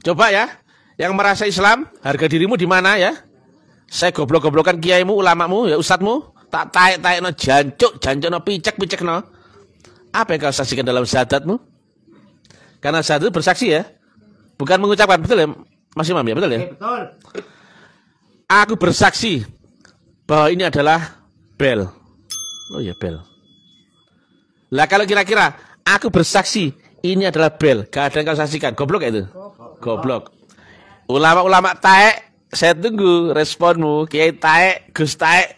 Coba ya, yang merasa Islam, harga dirimu di mana ya? Saya goblok-goblokan kiaimu, ulamamu, ya ustadmu, tak taek-taek no jancuk no picek no. Apa yang kau saksikan dalam syahadatmu? Karena syahadat bersaksi ya, bukan mengucapkan, betul ya, Mas Imam ya, betul ya? Betul. Aku bersaksi bahwa ini adalah bel. Oh ya bel. Lah kalau kira-kira aku bersaksi ini adalah bel, gak ada yang kau saksikan, goblok ya itu? Goblok. Ulama-ulama taek, saya tunggu responmu. Kiai taek, Gus taek,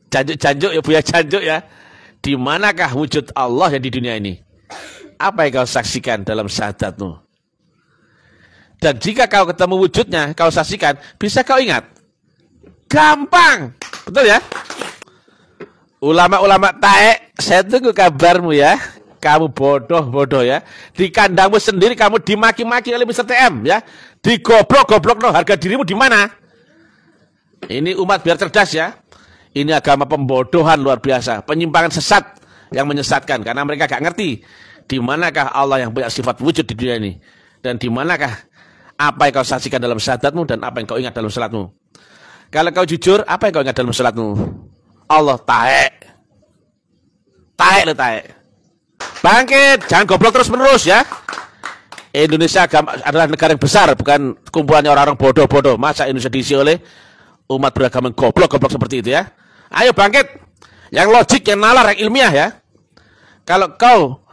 janjuk-janjuk ya, Buya janjuk ya. Di manakah wujud Allah yang di dunia ini? Apa yang kau saksikan dalam syahadatmu? Dan jika kau ketemu wujudnya, kau saksikan, bisa kau ingat? Gampang, betul ya? Ulama-ulama taek, saya tunggu kabarmu ya. Kamu bodoh ya. Di kandangmu sendiri kamu dimaki-maki oleh Mr. TM ya. Digoblok-goblok no, harga dirimu di mana? Ini umat biar cerdas ya. Ini agama pembodohan luar biasa, penyimpangan sesat yang menyesatkan karena mereka gak ngerti di manakah Allah yang punya sifat wujud di dunia ini dan di manakah apa yang kau saksikan dalam syahadatmu dan apa yang kau ingat dalam salatmu. Kalau kau jujur, apa yang kau ingat dalam salatmu? Allah taek. Bangkit, jangan goblok terus-menerus ya. Indonesia adalah negara yang besar, bukan kumpulannya orang-orang bodoh-bodoh. Masa Indonesia diisi oleh umat beragama goblok-goblok seperti itu ya. Ayo bangkit. Yang logik, yang nalar, yang ilmiah ya. Kalau kau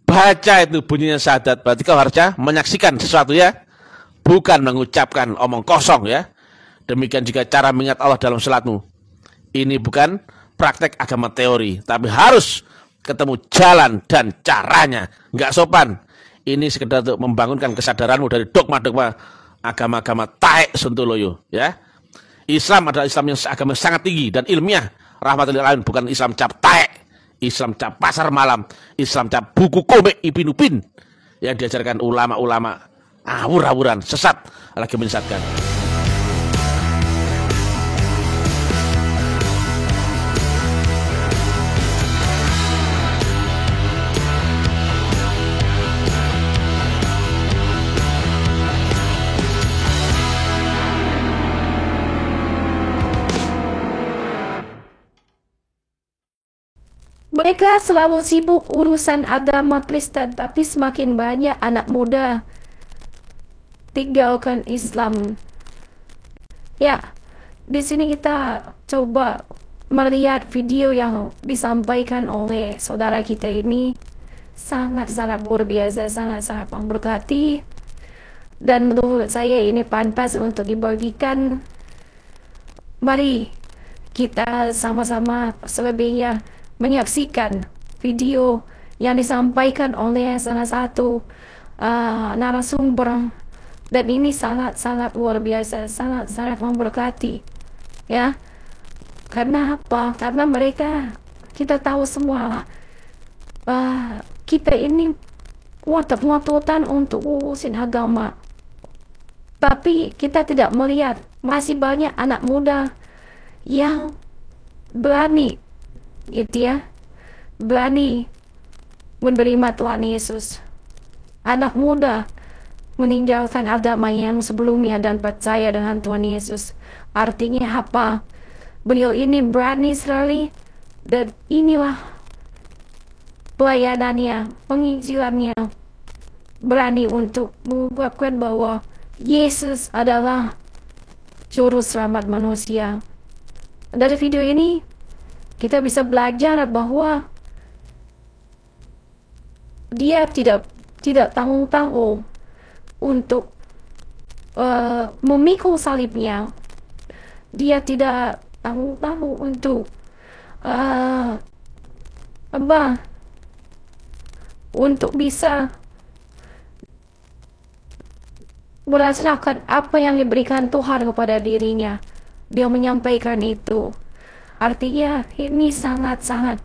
baca itu bunyinya syahadat, berarti kau harusnya menyaksikan sesuatu ya. Bukan mengucapkan omong kosong ya. Demikian juga cara mengingat Allah dalam salatmu. Ini bukan praktek agama teori, tapi harus ketemu jalan dan caranya. Nggak sopan. Ini sekedar untuk membangunkan kesadaranmu dari dogma-dogma agama-agama taek Sontoloyo ya. Islam adalah Islam yang agama sangat tinggi dan ilmiah. Rahmatul lil alamin, bukan Islam cap taek, Islam cap pasar malam, Islam cap buku komik Ibn Upin yang diajarkan ulama-ulama awur-awuran, sesat, lagi menyesatkan. Mereka selalu sibuk urusan agama Kristen, tapi semakin banyak anak muda tinggalkan Islam. Ya, di sini kita coba melihat video yang disampaikan oleh saudara kita ini sangat-sangat luar biasa, sangat-sangat memberkati, dan menurut saya ini pantas untuk dibagikan. Mari kita sama-sama selebihnya menyaksikan video yang disampaikan oleh salah satu narasumber, dan ini sangat-sangat luar biasa, sangat-sangat memberkati ya. Karena apa? Karena mereka, kita tahu semua kita ini ngotot-ngototan untuk urusin agama, tapi kita tidak melihat masih banyak anak muda yang berani gitu ya, berani menerima Tuhan Yesus. Anak muda meninggalkan agama yang sebelumnya dan percaya dengan Tuhan Yesus. Artinya apa? Beliau ini berani sekali, dan inilah pelayanannya, penginjilannya, berani untuk mengungkapkan bahwa Yesus adalah juru selamat manusia. Dari video ini kita bisa belajar bahwa dia tidak tanggung-tanggung untuk memikul salibnya. Dia tidak tanggung-tanggung untuk untuk bisa merasakan apa yang diberikan Tuhan kepada dirinya. Dia menyampaikan itu. Artinya ini sangat-sangat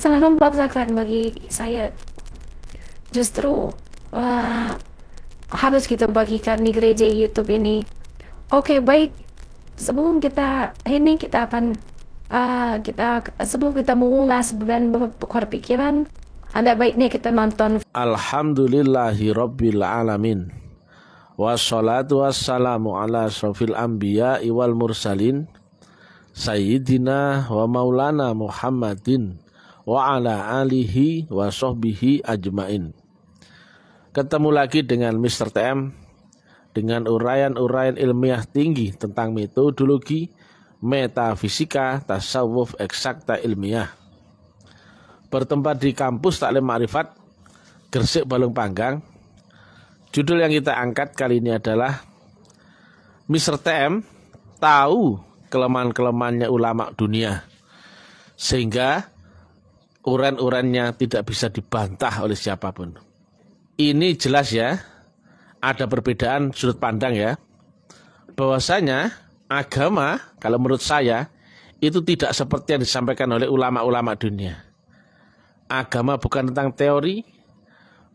membanggakan bagi saya. Justru harus kita bagikan di gereja YouTube ini. Oke, baik. Sebelum kita akan sebelum kita mengulas dan berpikiran, Ada baiknya kita nonton. Alhamdulillahi Rabbil Alamin. Wassalatu wassalamu ala asrofil anbiya wal mursalin Sayyidina wa maulana Muhammadin wa ala alihi wa sahbihi ajmain. Ketemu lagi dengan Mr. TM dengan uraian-uraian ilmiah tinggi tentang metodologi, metafisika, tasawuf eksakta ilmiah. Bertempat di kampus Taklim Ma'rifat Gresik Balung Panggang. Judul yang kita angkat kali ini adalah Mr. TM tahu kelemahan-kelemahannya ulama dunia, sehingga uran-urannya tidak bisa dibantah oleh siapapun. Ini jelas ya, ada perbedaan sudut pandang ya, bahwasanya agama kalau menurut saya itu tidak seperti yang disampaikan oleh ulama-ulama dunia. Agama bukan tentang teori,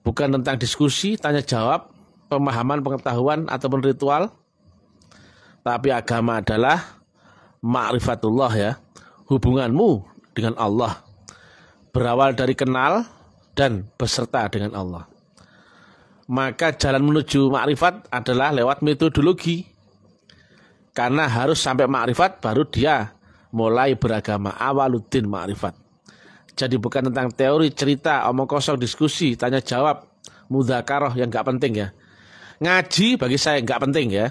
bukan tentang diskusi, tanya jawab, pemahaman, pengetahuan ataupun ritual, tapi agama adalah ma'rifatullah ya, hubunganmu dengan Allah, berawal dari kenal dan beserta dengan Allah. Maka jalan menuju ma'rifat adalah lewat metodologi, karena harus sampai ma'rifat baru dia mulai beragama, awaluddin ma'rifat. Jadi bukan tentang teori, cerita, omong kosong, diskusi, tanya jawab, mudzakarah yang gak penting ya. Ngaji bagi saya gak penting ya.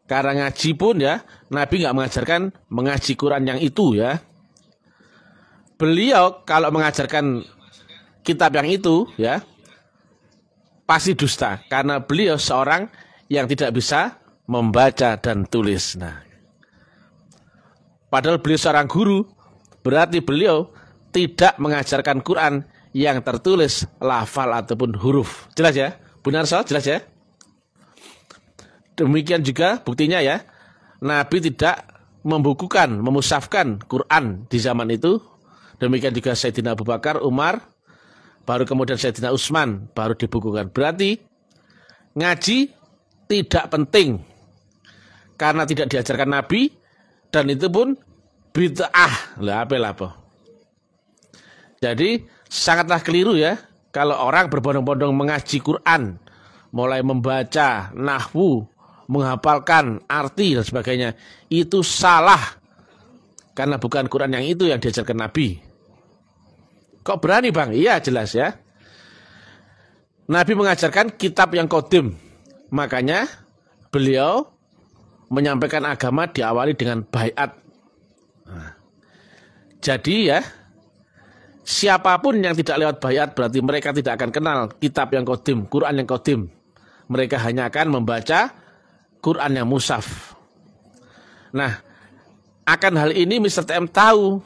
Karena ngaji pun ya, Nabi gak mengajarkan mengaji Quran yang itu ya. Beliau kalau mengajarkan kitab yang itu ya, pasti dusta. Karena beliau seorang yang tidak bisa membaca dan tulis. Nah, padahal beliau seorang guru, berarti beliau tidak mengajarkan Quran yang tertulis lafal ataupun huruf. Jelas ya? Benar soal? Jelas ya? Demikian juga buktinya ya, Nabi tidak membukukan, memusafkan Quran di zaman itu. Demikian juga Sayyidina Abu Bakar, Umar, baru kemudian Sayyidina Utsman baru dibukukan. Berarti ngaji tidak penting karena tidak diajarkan Nabi, dan itu pun bid'ah. Lah apa? Jadi sangatlah keliru ya kalau orang berbondong-bondong mengaji Quran, mulai membaca nahwu, menghafalkan arti dan sebagainya. Itu salah, karena bukan Quran yang itu yang diajarkan Nabi. Kok berani bang? Iya jelas ya. Nabi mengajarkan kitab yang qadim. Makanya beliau menyampaikan agama diawali dengan baiat. Nah, jadi ya, siapapun yang tidak lewat baiat berarti mereka tidak akan kenal kitab yang qadim, Quran yang qadim. Mereka hanya akan membaca Quran yang mushaf. Nah, akan hal ini Mr. TM tahu.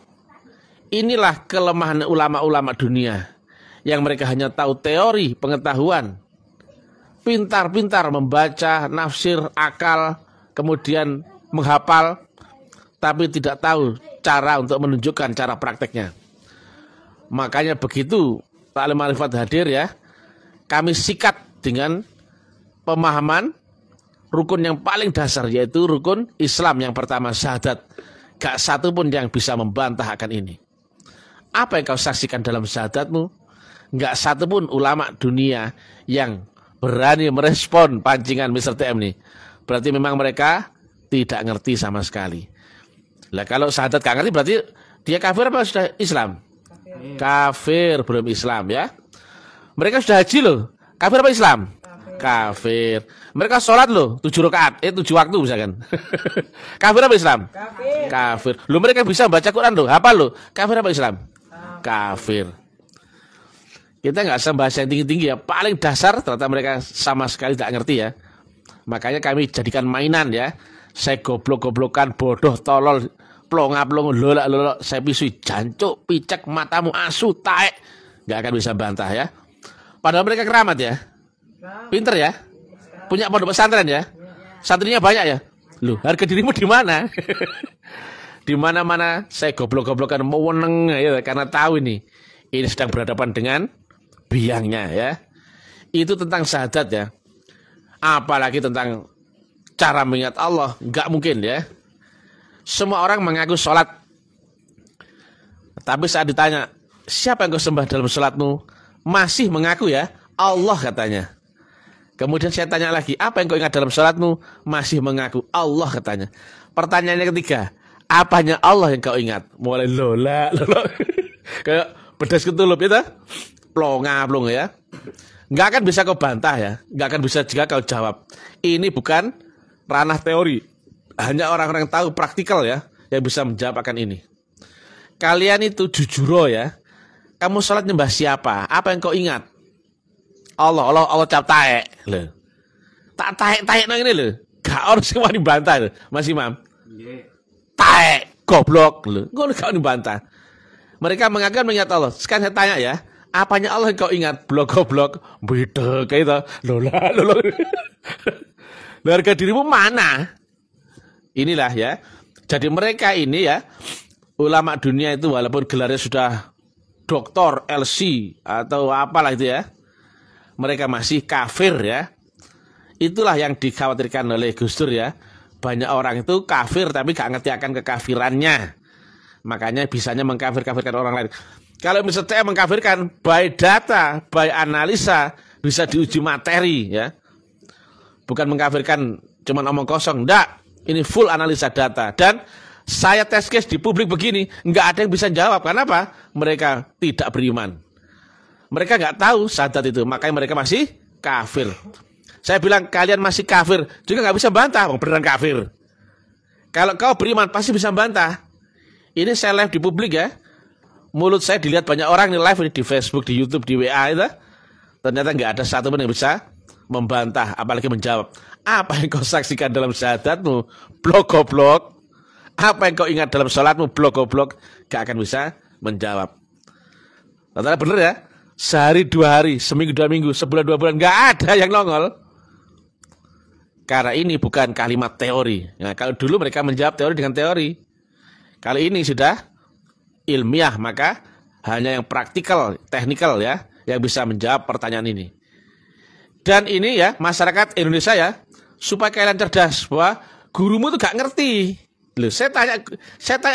Inilah kelemahan ulama-ulama dunia, yang mereka hanya tahu teori, pengetahuan, pintar-pintar membaca, nafsir, akal, kemudian menghafal, tapi tidak tahu cara untuk menunjukkan cara prakteknya. Makanya begitu Taklim Ma'rifat hadir ya, kami sikat dengan pemahaman rukun yang paling dasar, yaitu rukun Islam yang pertama, syahadat. Gak satu pun yang bisa membantah akan ini. Apa yang kau saksikan dalam syahadatmu? Gak satu pun ulama dunia yang berani merespon pancingan Mr. TM nih. Berarti memang mereka tidak ngerti sama sekali. Lah kalau syahadat gak ngerti berarti dia kafir apa sudah Islam? Kafir, belum Islam ya. Mereka sudah haji loh, kafir apa Islam? Kafir. Mereka sholat loh 7 rakaat, 7 waktu misalkan. Kafir apa Islam? Kafir. Loh mereka bisa baca Quran loh, hafal loh. Kafir apa Islam? Kafir. Kita nggak usah bahas yang tinggi-tinggi ya, paling dasar ternyata mereka sama sekali tak ngerti ya. Makanya kami jadikan mainan ya. Saya goblok-goblokan, bodoh, tolol, plonga-plongo, lolak-lolok, saya pisui, jancuk, picek, matamu asu, taek. Nggak akan bisa bantah ya. Padahal mereka keramat ya. Pinter ya. Punya pondok pesantren ya. Santrinya banyak ya. Loh, harga dirimu di mana? Di mana-mana saya goblok-goblokan meweneng ya, karena tahu ini sedang berhadapan dengan biangnya ya. Itu tentang syahadat ya. Apalagi tentang cara mengingat Allah, nggak mungkin ya. Semua orang mengaku sholat, tapi saat ditanya siapa yang kau sembah dalam sholatmu? Masih mengaku ya, Allah katanya. Kemudian saya tanya lagi, apa yang kau ingat dalam sholatmu? Masih mengaku Allah katanya. Pertanyaannya ketiga, apanya Allah yang kau ingat? Mulai lola. Kayak pedas ketulup itu, plonga ya. Nggak akan bisa kau bantah ya, nggak akan bisa juga kau jawab. Ini bukan ranah teori, hanya orang-orang yang tahu praktikal ya, yang bisa menjawab akan ini. Kalian itu jujur ya, kamu sholat nyembah siapa? Apa yang kau ingat? Allah cap taek lho. Tak taek nang ini lho. Gak ono sing wani bantah lho, Mas Imam. Nggih. Taek goblok lho. Ngono gak wani bantah. Mereka mengaku mengingat Allah. Sekarang saya tanya ya, apanya Allah yang kau ingat? Goblok. Beda kayak itu. Lola. Harga dirimu mana? Inilah ya. Jadi mereka ini ya, ulama dunia itu walaupun gelarnya sudah doktor, LC atau apalah itu ya, mereka masih kafir ya. Itulah yang dikhawatirkan oleh Gus Dur ya. Banyak orang itu kafir tapi gak ngerti akan kekafirannya. Makanya bisanya mengkafir-kafirkan orang lain. Kalau misalnya mengkafirkan by data, by analisa, bisa diuji materi ya. Bukan mengkafirkan cuma omong kosong, enggak. Ini full analisa data. Dan saya test case di publik begini, enggak ada yang bisa jawab. Kenapa? Mereka tidak beriman. Mereka enggak tahu syahadat itu, makanya mereka masih kafir. Saya bilang kalian masih kafir, juga enggak bisa bantah, beneran kafir. Kalau kau beriman pasti bisa bantah. Ini saya live di publik ya. Mulut saya dilihat banyak orang nih live di Facebook, di YouTube, di WA itu. Ternyata enggak ada satu pun yang bisa membantah, apalagi menjawab. Apa yang kau saksikan dalam syahadatmu? Blok. Apa yang kau ingat dalam sholatmu? Blok. Gak akan bisa menjawab. Ternyata benar ya. Sehari 2 hari, seminggu 2 minggu, sebulan 2 bulan, gak ada yang nongol. Karena ini bukan kalimat teori. Nah, kalau dulu mereka menjawab teori dengan teori. Kali ini sudah ilmiah, maka hanya yang praktikal, teknikal ya, yang bisa menjawab pertanyaan ini. Dan ini ya, masyarakat Indonesia ya, supaya kalian cerdas bahwa gurumu tuh gak ngerti. Loh, saya tanya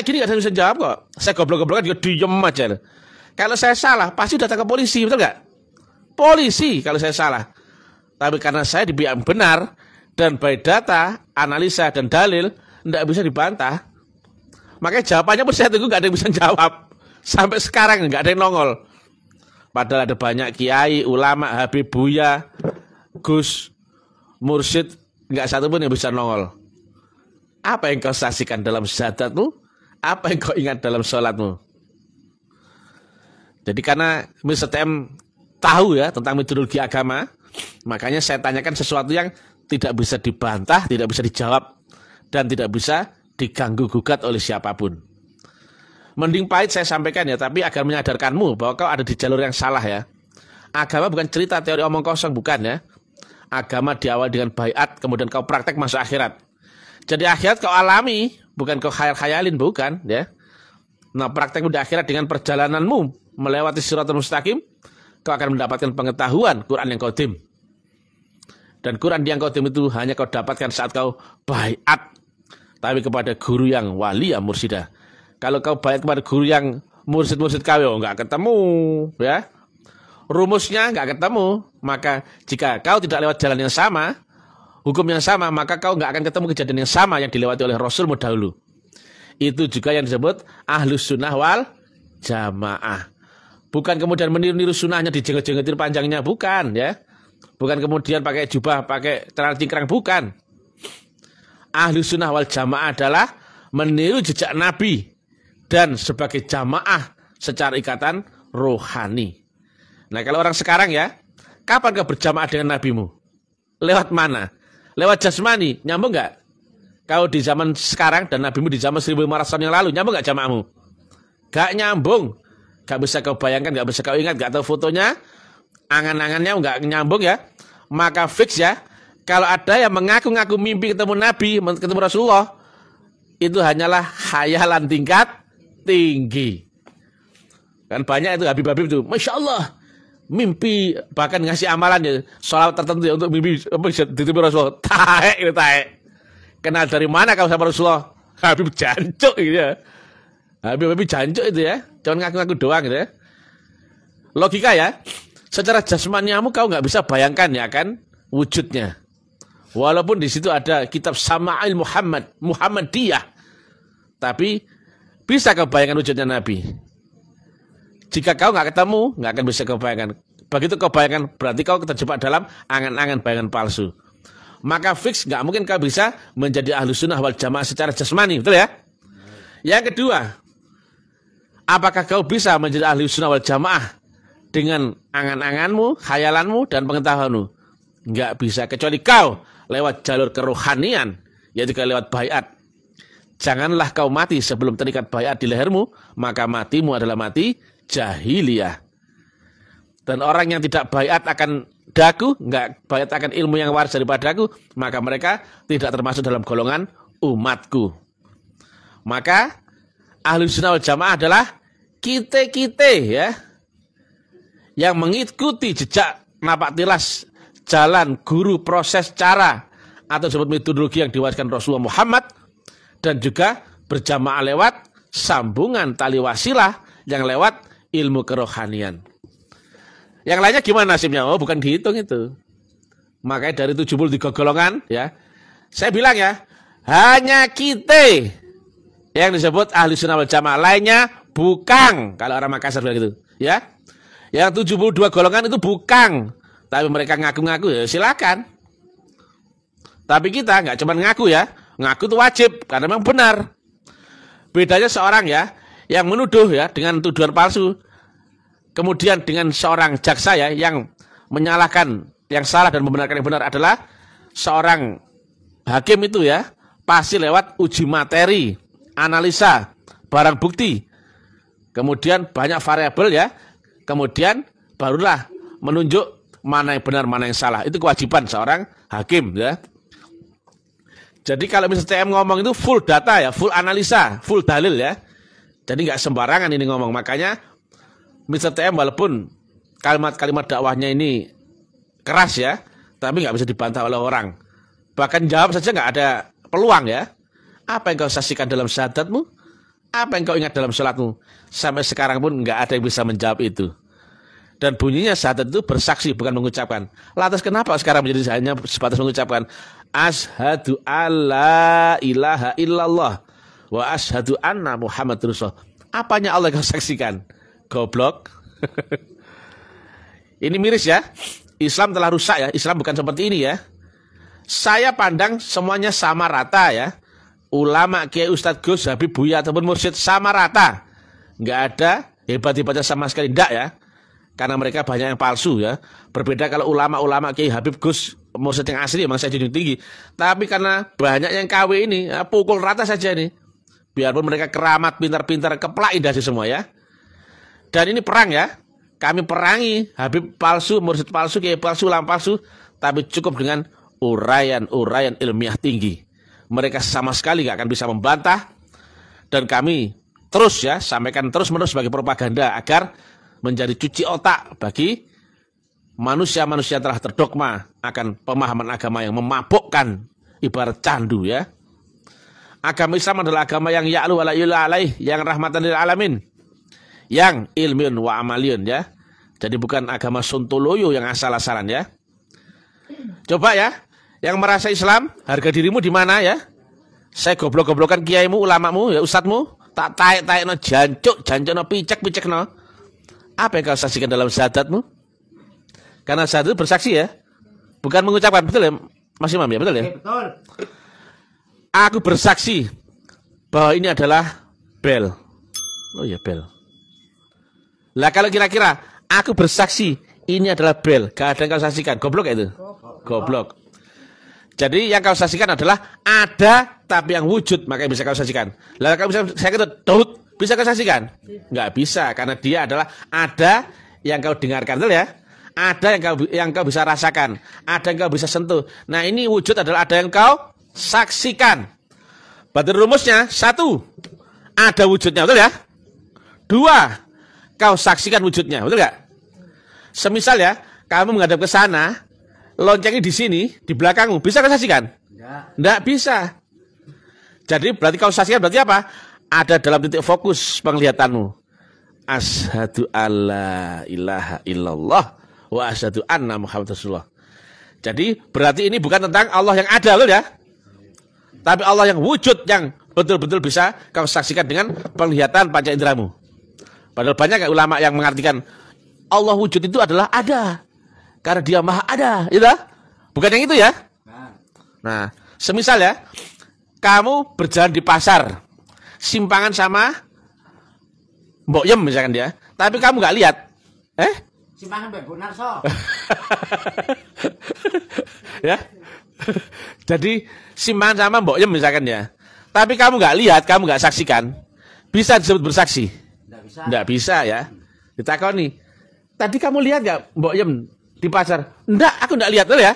gini gak ada yang bisa jawab kok. Saya goblok-goblokan juga diem aja loh. Kalau saya salah, pasti datang ke polisi, betul gak? Polisi kalau saya salah. Tapi karena saya di pihak benar, dan by data, analisa, dan dalil, tidak bisa dibantah. Makanya jawabannya pun saya tunggu gak ada yang bisa jawab. Sampai sekarang gak ada yang nongol. Padahal ada banyak kiai, ulama, Habib Buya, Gus, Mursyid, gak satu pun yang bisa nongol. Apa yang kau saksikan dalam syahadatmu? Apa yang kau ingat dalam sholatmu? Jadi karena Mr. TM tahu ya tentang metodologi agama, makanya saya tanyakan sesuatu yang tidak bisa dibantah, tidak bisa dijawab, dan tidak bisa diganggu-gugat oleh siapapun. Mending pahit saya sampaikan ya, tapi agar menyadarkanmu bahwa kau ada di jalur yang salah ya. Agama bukan cerita teori omong kosong, bukan ya. Agama diawali dengan baiat, kemudian kau praktek masuk akhirat. Jadi akhirat kau alami, bukan kau khayal-khayalin, bukan ya. Nah, praktekmu di akhirat dengan perjalananmu melewati siratal mustaqim, kau akan mendapatkan pengetahuan Quran yang qadim. Dan Quran yang qadim itu hanya kau dapatkan saat kau baiat, tapi kepada guru yang wali ya mursyida. Kalau kau baiat kepada guru yang mursyid kau enggak ketemu ya. Rumusnya enggak ketemu, maka jika kau tidak lewat jalan yang sama, hukum yang sama, maka kau enggak akan ketemu kejadian yang sama yang dilewati oleh Rasulmu dahulu. Itu juga yang disebut ahlus sunnah wal jamaah. Bukan kemudian meniru-niru sunnahnya dijenggot-jenggotin panjangnya, bukan ya. Bukan kemudian pakai jubah, pakai celana cingkrang, bukan. Ahlus sunnah wal jamaah adalah meniru jejak Nabi dan sebagai jamaah secara ikatan rohani. Nah, kalau orang sekarang ya, kapan kau berjamaah dengan nabimu? Lewat mana? Lewat jasmani, nyambung nggak? Kau di zaman sekarang dan nabimu di zaman 1500 tahun yang lalu, nyambung nggak jamaahmu? Gak nyambung. Gak bisa kau bayangkan, gak bisa kau ingat, gak tahu fotonya, angan-angannya nggak nyambung ya. Maka fix ya, kalau ada yang mengaku-ngaku mimpi ketemu Nabi, ketemu Rasulullah, itu hanyalah khayalan tingkat tinggi. Kan banyak itu Habib-Habib itu, Masya Allah, mimpi bahkan ngasih amalan ya, sholawat tertentu ya, untuk mimpi ditemu Rasulullah. Taek itu taek. Kenal dari mana kau sama Rasulullah? Habib jancuk gitu ya. Habib jancuk itu ya, cuma ngaku-ngaku doang gitu ya. Logika ya. Secara jasmaniamu kau nggak bisa bayangkan ya kan wujudnya. Walaupun di situ ada kitab Sama'il Muhammadiyah. Tapi bisa kau bayangkan wujudnya Nabi. Jika kau nggak ketemu, nggak akan bisa kau bayangkan. Begitu kau bayangkan, berarti kau terjebak dalam angan-angan bayangan palsu. Maka fix nggak mungkin kau bisa menjadi ahlu sunnah wal jamaah secara jasmani, betul ya? Yang kedua, apakah kau bisa menjadi ahlu sunnah wal jamaah dengan angan-anganmu, khayalanmu, dan pengetahuanmu? Nggak bisa, kecuali kau lewat jalur kerohanian, yaitu lewat baiat. Janganlah kau mati sebelum terikat baiat di lehermu, maka matimu adalah mati jahiliyah. Dan orang yang tidak baiat akan daku, nggak baiat akan ilmu yang waris daripada daku, maka mereka tidak termasuk dalam golongan umatku. Maka ahlu sunnah wal jamaah adalah kita-kita ya, yang mengikuti jejak napak tilas jalan, guru, proses, cara atau disebut metodologi yang diwariskan Rasulullah Muhammad, dan juga berjamaah lewat sambungan tali wasilah yang lewat ilmu kerohanian. Yang lainnya gimana nasibnya? Oh, bukan dihitung itu. Makanya dari 73 golongan ya, saya bilang ya, hanya kita yang disebut ahli sunnah wal jamaah, lainnya bukan. Kalau orang Makassar bilang gitu ya. Yang 72 golongan itu bukan, tapi mereka ngaku-ngaku ya silakan. Tapi kita nggak cuma ngaku ya, ngaku itu wajib karena memang benar. Bedanya seorang ya yang menuduh ya dengan tuduhan palsu, kemudian dengan seorang jaksa ya yang menyalahkan yang salah dan membenarkan yang benar adalah seorang hakim itu ya pasti lewat uji materi, analisa, barang bukti, kemudian banyak variabel ya, kemudian barulah menunjuk mana yang benar, mana yang salah. Itu kewajiban seorang hakim ya. Jadi kalau misalnya TM ngomong itu full data ya, full analisa, full dalil ya. Jadi nggak sembarangan ini ngomong. Makanya Mr. TM walaupun kalimat-kalimat dakwahnya ini keras ya, tapi nggak bisa dibantah oleh orang. Bahkan jawab saja nggak ada peluang ya. Apa yang kau saksikan dalam syahadatmu? Apa yang kau ingat dalam sholatmu? Sampai sekarang pun nggak ada yang bisa menjawab itu. Dan bunyinya syahadat itu bersaksi, bukan mengucapkan. Lantas kenapa sekarang menjadi hanya sebatas mengucapkan asyhadu alla ilaha illallah wa asyhadu anna Muhammadur Rasulullah. Apanya Allah yang kau saksikan? Goblok. Ini miris ya. Islam telah rusak ya. Islam bukan seperti ini ya. Saya pandang semuanya sama rata ya. Ulama, kiai, ustadz, gus, habib, buya ataupun mursyid sama rata. Nggak ada hebat-hebatnya sama sekali. Nggak ya. Karena mereka banyak yang palsu ya. Berbeda kalau ulama-ulama, kiai, habib, gus, mursyid yang asli memang saya junjung tinggi. Tapi karena banyak yang KW ini ya, pukul rata saja nih. Biarpun mereka keramat, pintar-pintar, keplak indah sih semua ya. Dan ini perang ya. Kami perangi habib palsu, mursyid palsu, kiai palsu, ulama palsu. Tapi cukup dengan uraian-uraian ilmiah tinggi. Mereka sama sekali gak akan bisa membantah. Dan kami terus ya, sampaikan terus-menerus sebagai propaganda agar menjadi cuci otak bagi manusia-manusia yang telah terdogma akan pemahaman agama yang memabukkan ibarat candu ya. Agama Islam adalah agama yang ya'lu wa la yu'la alaih, yang rahmatan lil alamin, yang ilmiun wa amaliyun ya. Jadi bukan agama sontoloyo yang asal-asalan ya. Coba ya, yang merasa Islam, harga dirimu di mana ya? Saya goblok-goblokan kiaimu, ulamamu, ya ustadmu, tak taek-taek no jancuk no picek no. Apa yang kau saksikan dalam syahadatmu? Karena syahadat itu bersaksi ya, bukan mengucapkan, betul ya Mas Imam ya, betul ya? Betul. Aku bersaksi bahwa ini adalah bel. Oh ya bel. Lah kalau kira-kira aku bersaksi ini adalah bel, gak ada yang kau saksikan, goblok ya itu? Goblok. Jadi yang kau saksikan adalah ada tapi yang wujud, makanya bisa kau saksikan. Lalu kalau bisa saya kata Daud, bisa kau saksikan? Nggak bisa, karena dia adalah ada yang kau dengarkan, betul ya? Ada yang kau bisa rasakan, ada yang kau bisa sentuh. Nah ini wujud adalah ada yang kau saksikan. Berarti rumusnya satu, ada wujudnya, betul ya? Dua, kau saksikan wujudnya, betul nggak? Semisal ya, kamu menghadap ke sana, loncengnya di sini, di belakangmu, bisa kau saksikan? Nggak bisa. Jadi berarti kau saksikan berarti apa? Ada dalam titik fokus penglihatanmu. Asyhadu alla ilaha illallah wa asyhadu anna Muhammadar Rasulullah. Jadi berarti ini bukan tentang Allah yang ada loh ya, tapi Allah yang wujud, yang betul-betul bisa kau saksikan dengan penglihatan panca inderamu. Padahal banyak ulama yang mengartikan Allah wujud itu adalah ada, karena dia maha ada, gitu. Bukan yang itu ya. Nah, semisal ya, kamu berjalan di pasar, simpangan sama Mbok Yem misalkan dia, tapi kamu nggak lihat, Simpangan Mbak Narso. ya. Jadi simpangan sama Mbok Yem misalkan ya, tapi kamu nggak lihat, kamu nggak saksikan, bisa disebut bersaksi? Nggak bisa. Nggak bisa ya. Ditakoni, tadi kamu lihat nggak Mbok Yem di pasar? Nggak, aku nggak lihat loh ya.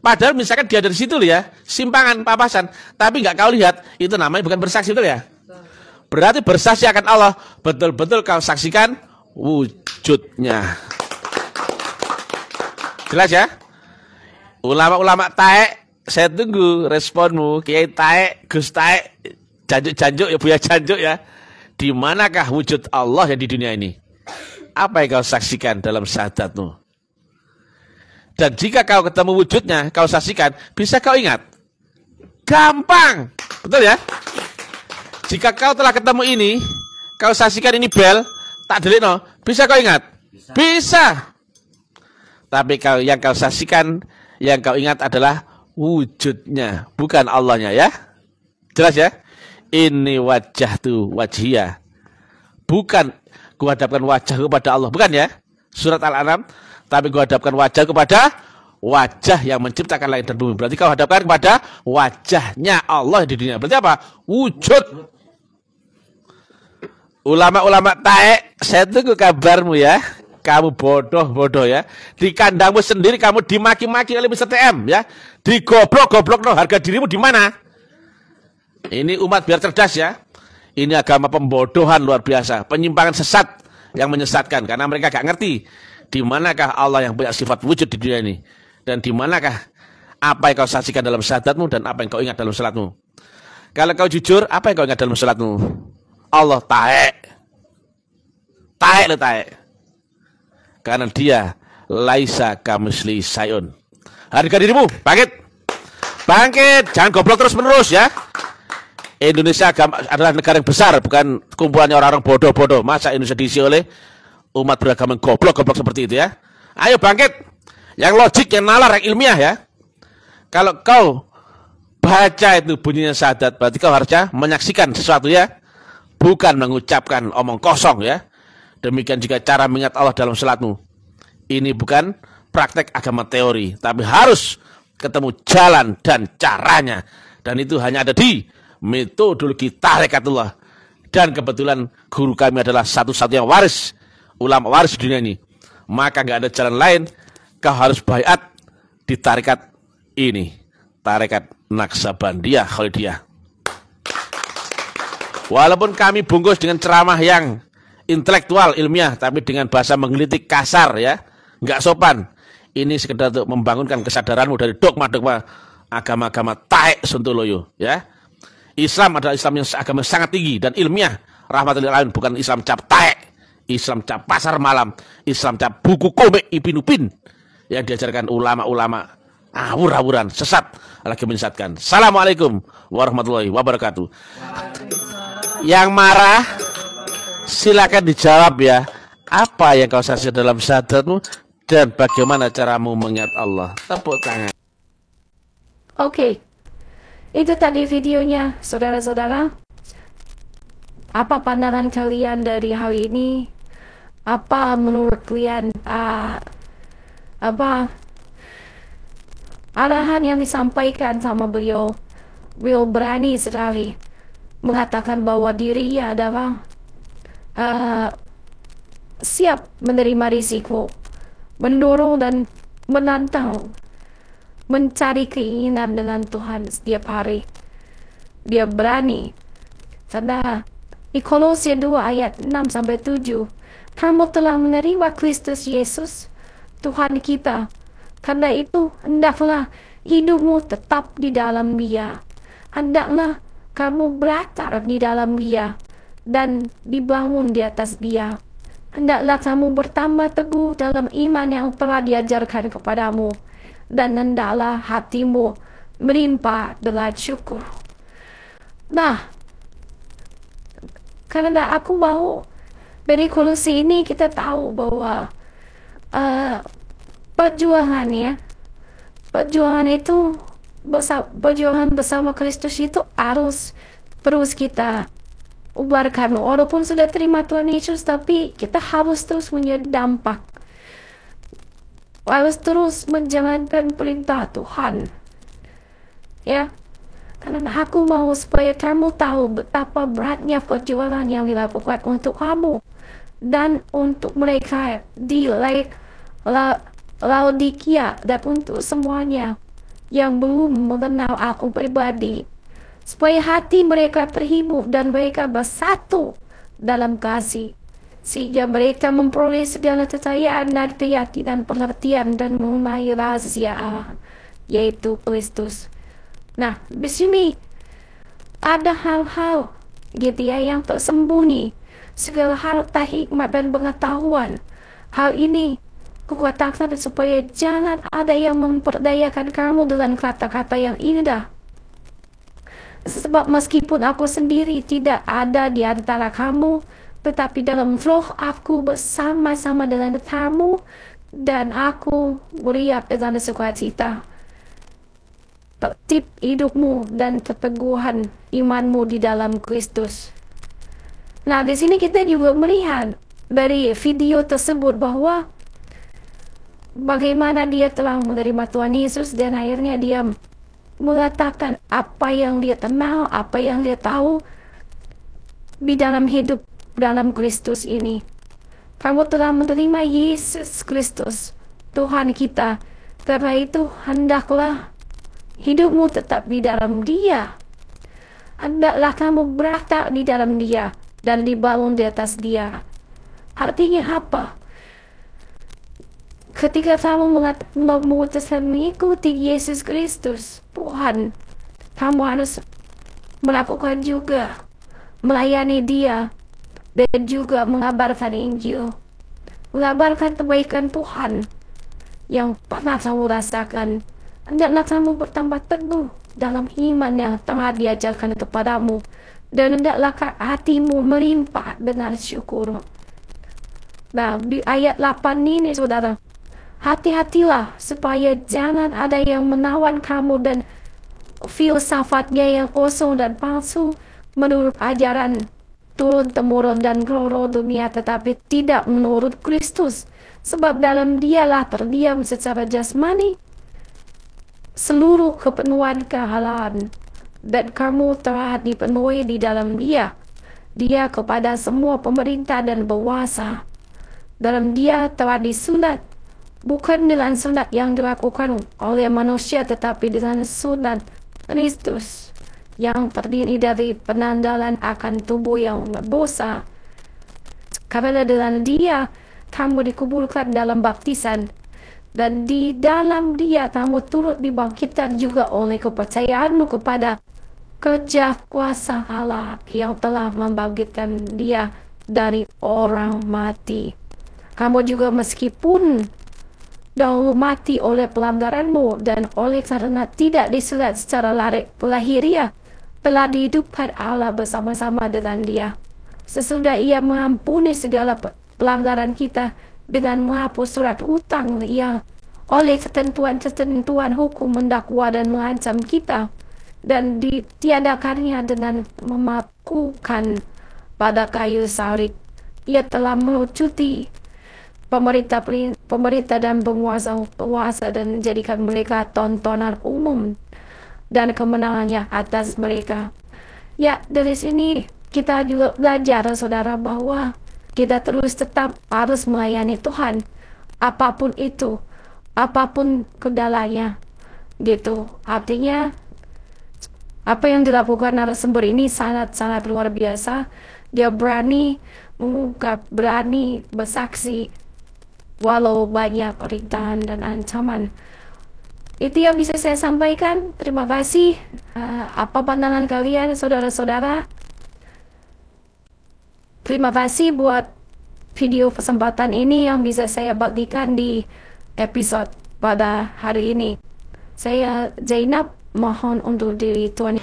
Padahal misalkan dia dari situ loh ya, simpangan papasan, tapi nggak kau lihat, itu namanya bukan bersaksi betul ya. Berarti bersaksi akan Allah, betul-betul kau saksikan wujudnya. Jelas ya? Ulama-ulama taek, saya tunggu responmu. Kiai taek, Gus taek, janjuk-janjuk ya, Buya janjuk ya. Di manakah wujud Allah yang di dunia ini? Apa yang kau saksikan dalam syahadatmu? Dan jika kau ketemu wujudnya, kau saksikan, bisa kau ingat? Gampang, betul ya? Jika kau telah ketemu ini, kau saksikan ini bel, tak delikno, bisa kau ingat? Bisa. Tapi yang kau saksikan, yang kau ingat adalah wujudnya, bukan Allahnya ya. Jelas ya? Ini wajah tu wajhiyah. Bukan kuhadapkan wajah kepada Allah, bukan ya? Surat Al-An'am, tapi kuhadapkan wajah kepada wajah yang menciptakan langit dan bumi. Berarti kau hadapkan kepada wajahnya Allah di dunia. Berarti apa? Wujud. Ulama-ulama taek, saya tunggu kabarmu ya. Kamu bodoh ya. Di kandangmu sendiri kamu dimaki-maki oleh Mr. TM ya. Digoblok-goblok no, harga dirimu di mana? Ini umat biar cerdas ya. Ini agama pembodohan luar biasa, penyimpangan sesat yang menyesatkan karena mereka gak ngerti di manakah Allah yang punya sifat wujud di dunia ini, dan di manakah apa yang kau saksikan dalam syahadatmu dan apa yang kau ingat dalam salatmu. Kalau kau jujur, apa yang kau ingat dalam salatmu? Allah taek lo taek. Karena dia laisa kamisli sayun. Harga dirimu, bangkit, jangan goblok terus menerus ya. Indonesia adalah negara yang besar, bukan kumpulannya orang-orang bodoh-bodoh. Masa Indonesia diisi oleh umat beragama goblok-goblok seperti itu ya. Ayo bangkit, yang logik, yang nalar, yang ilmiah ya. Kalau kau baca itu bunyinya syahadat, berarti kau harusnya menyaksikan sesuatu ya, bukan mengucapkan omong kosong ya. Demikian juga cara mengingat Allah dalam salatmu. Ini bukan praktek agama teori, tapi harus ketemu jalan dan caranya. Dan itu hanya ada di metodologi tarekatullah. Dan kebetulan guru kami adalah satu-satunya waris, ulama waris di dunia ini. Maka nggak ada jalan lain, kau harus baiat di tarekat ini. Tarekat Naksabandiyah Khalidiyah. Walaupun kami bungkus dengan ceramah yang intelektual, ilmiah, tapi dengan bahasa menggelitik kasar ya, nggak sopan. Ini sekedar untuk membangunkan kesadaranmu dari dogma-dogma agama-agama taek sontoloyo ya. Islam adalah Islam yang agama sangat tinggi dan ilmiah, rahmatul lil alamin, bukan Islam cap taek, Islam cap pasar malam, Islam cap buku komik ipin-upin yang diajarkan ulama-ulama awur-awuran, sesat, lagi menyesatkan. Assalamualaikum warahmatullahi wabarakatuh. Yang marah silakan dijawab ya. Apa yang kau saksikan dalam syahadatmu dan bagaimana caramu mengingat Allah? Tepuk tangan. Oke, itu tadi videonya, saudara-saudara. Apa pandangan kalian dari hal ini? Apa menurut kalian arahan yang disampaikan sama beliau? Beliau berani sekali mengatakan bahwa dirinya adalah siap menerima risiko, mendorong dan menantang, mencari keinginan dengan Tuhan setiap hari. Dia berani. Karena di Kolose 2 ayat 6-7, kamu telah menerima Kristus Yesus Tuhan kita. Karena itu hendaklah hidupmu tetap di dalam Dia. Hendaklah kamu berakar di dalam Dia dan dibangun di atas Dia. Hendaklah kamu bertambah teguh dalam iman yang telah diajarkan kepadamu, dan hendaklah hatimu melimpah dengan syukur. Nah, karena aku mau dari Kolose ini kita tahu bahwa perjuangan itu perjuangan bersama Kristus itu harus terus kita ubarkan. Walaupun sudah terima Tuhan Yesus, tapi kita harus terus menjadi dampak, harus terus menjalankan perintah Tuhan, ya. Karena aku mau supaya kamu tahu betapa beratnya perjuangan yang dilakukan untuk kamu dan untuk mereka di Laodikia, dan untuk semuanya yang belum mengenal aku pribadi, supaya hati mereka terhibur dan mereka bersatu dalam kasih, sehingga mereka memperoleh segala kekayaan dan keyakinan pengertian dan mengenai rahasia Allah, yaitu Kristus. Nah, di sini ada hal-hal gitu ya yang tersembunyi, segala hal tak hikmat dan pengetahuan. Hal ini kukatakan supaya jangan ada yang memperdayakan kamu dengan kata-kata yang indah. Sebab meskipun aku sendiri tidak ada di antara kamu, tetapi dalam roh aku bersama-sama dengan kamu, dan aku meriap dengan sukacita. Tertib hidupmu dan keteguhan imanmu di dalam Kristus. Nah, di sini kita juga melihat dari video tersebut bahwa bagaimana dia telah menerima Tuhan Yesus, dan akhirnya dia mengatakan apa yang dia kenal, apa yang dia tahu di dalam hidup dalam Kristus ini. Kamu telah menerima Yesus Kristus, Tuhan kita. Karena itu hendaklah hidupmu tetap di dalam Dia. Hendaklah kamu berakar di dalam Dia dan dibangun di atas Dia. Artinya apa? Ketika kamu memutuskan mengikuti Yesus Kristus, Tuhan, kamu harus melakukan juga melayani Dia dan juga mengabarkan Injil, mengabarkan kebaikan Tuhan yang pernah kamu rasakan. Hendaklah kamu bertambah teguh dalam iman yang telah diajarkan kepadamu, dan hendaklah hatimu melimpah dengan syukur. Nah, di ayat 8 ini, saudara, hati-hatilah supaya jangan ada yang menawan kamu dan filsafatnya yang kosong dan palsu menurut ajaran turun-temurun dan roh dunia, tetapi tidak menurut Kristus. Sebab dalam Dialah terdiam secara jasmani seluruh kepenuhan kehalaan, dan kamu telah dipenuhi di dalam Dia. Dia kepada semua pemerintah dan penguasa. Dalam Dia telah disunat, bukan dengan sunat yang dilakukan oleh manusia, tetapi dengan sunat Kristus yang terdiri dari penanggalan akan tubuh yang berdosa. Karena dengan Dia kamu dikuburkan dalam baptisan, dan di dalam Dia kamu turut dibangkitkan juga oleh kepercayaanmu kepada kerja kuasa Allah yang telah membangkitkan Dia dari orang mati. Kamu juga meskipun dahulu mati oleh pelanggaranmu dan oleh karena tidak disulat secara lahiriah, telah dihidupkan Allah bersama-sama dengan Dia. Sesudah Ia mengampuni segala pelanggaran kita dengan menghapus surat hutang yang oleh ketentuan-ketentuan hukum mendakwa dan mengancam kita, dan ditiadakannya dengan memakukan pada kayu salib. Ia telah melucuti pemerintah dan penguasa dan menjadikan mereka tontonan umum dan kemenangannya atas mereka. Ya, dari sini kita juga belajar, saudara, bahwa kita terus tetap harus melayani Tuhan, apapun itu, apapun kendalanya, gitu. Artinya apa yang dilakukan narasumber ini sangat-sangat luar biasa. Dia berani mengungkap, berani bersaksi, walau banyak perintahan dan ancaman. Itu yang bisa saya sampaikan. Terima kasih. Apa pandangan kalian, saudara-saudara? Terima kasih buat video kesempatan ini yang bisa saya bagikan di episod pada hari ini. Saya Zainab, mohon undur diri Tuan.